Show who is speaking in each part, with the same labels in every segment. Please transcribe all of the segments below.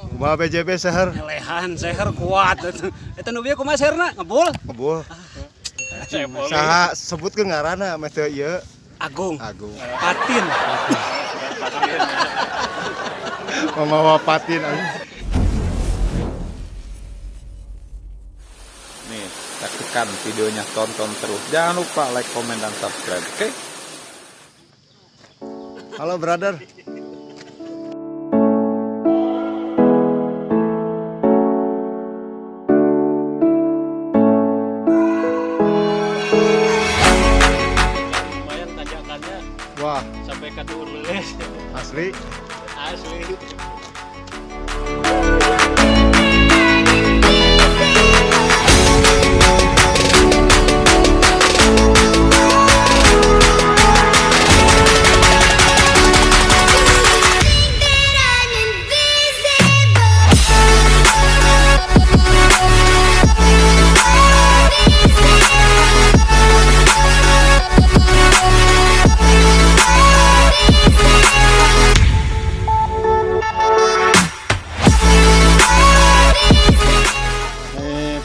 Speaker 1: Kumaha BJB seher?
Speaker 2: Lehan seher kuat. Eta nu bieu kumaha seherna? Ngebul?
Speaker 1: Ngebul. Saha sebutkeun ngaranna mah teu ieu?
Speaker 2: Agung.
Speaker 1: Agung.
Speaker 2: Patin.
Speaker 1: Mamawa patin anjing.
Speaker 3: Nih, saksikan videonya, tonton terus. Jangan lupa like, komen, dan subscribe, oke?
Speaker 1: Halo brother.
Speaker 2: Lumayan tanjakannya
Speaker 1: Wah,
Speaker 2: sampai ke dur leuleus.
Speaker 1: asli.
Speaker 2: Asli.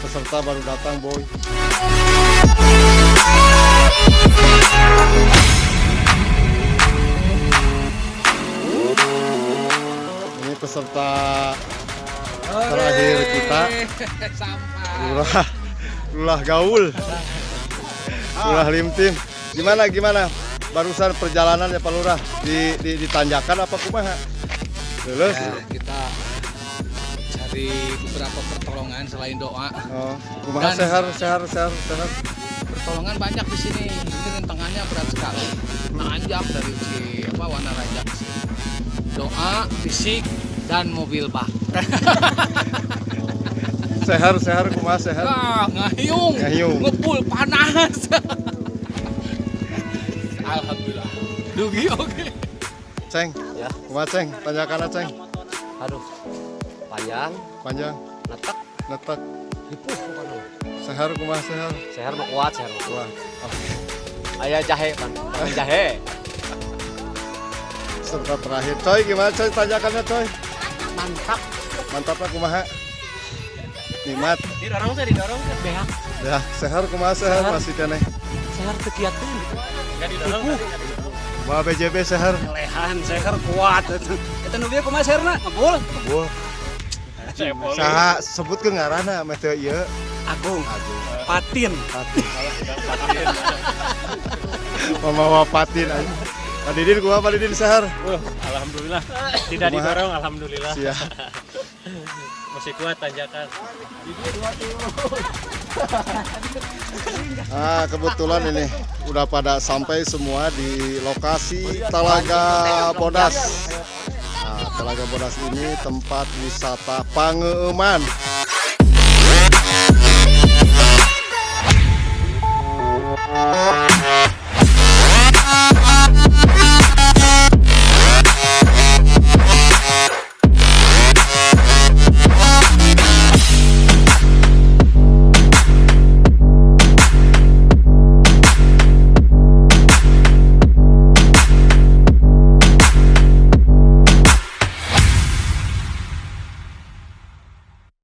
Speaker 1: Peserta baru datang, boy. Ini peserta terakhir kita. Lurah gaul. Lurah limtim. Gimana? Barusan perjalanan ya Pak Lurah di tanjakan apa kumaha? Lulus.
Speaker 4: Ya, kita cari beberapa pertolongan selain doa.
Speaker 1: Oh, kumaha seher.
Speaker 4: Pertolongan banyak di sini. Ini rintangannya berat sekali. Nanjak dari Wanaraja ke sini. Doa, fisik, dan mobil bak.
Speaker 1: Seher kumaha seher?
Speaker 4: Ngayung. Ngepul panas. Alhamdulillah. Dugi oke.
Speaker 1: Ceng.
Speaker 5: Ya.
Speaker 1: Kumaha Ceng? Tanjakanna Ceng.
Speaker 5: Aduh, panjang,
Speaker 1: Netek.
Speaker 5: hipuh pokoknya.
Speaker 1: Seher kumaha seher?
Speaker 5: Seher mah kuat, seher mah kuat.
Speaker 1: Wah,
Speaker 5: Aya jahe kan, jahe.
Speaker 1: peserta terakhir. Coy, gimana coy tanjakannya coy?
Speaker 5: Mantap.
Speaker 1: Mantapnya kumaha? Nikmat.
Speaker 2: Didorong teh beak.
Speaker 1: Ya, seher kumaha seher
Speaker 5: Seher.
Speaker 1: masih keneh.
Speaker 5: Seher teu kiat teh.
Speaker 2: Enggak didorong.
Speaker 1: Kumaha BJB seher?
Speaker 2: Lehan seher kuat. Eta nu bieu kumaha seherna? Ngebul?
Speaker 1: Ngebul. Saha sebutkeun ngaranna mah teu ieu?
Speaker 2: Agung. Patin.
Speaker 1: Mamawa patin anjing. Pak Didin kumaha Pak Didin seher?
Speaker 2: Alhamdulillah. Tidak
Speaker 1: Kumaha?
Speaker 2: didorong, alhamdulillah.
Speaker 1: Sia.
Speaker 2: Masih kuat tanjakan.
Speaker 1: Kebetulan ini udah pada sampai semua di lokasi Talaga Bodas. Nah, Talaga Bodas ini tempat wisata Pangeuman.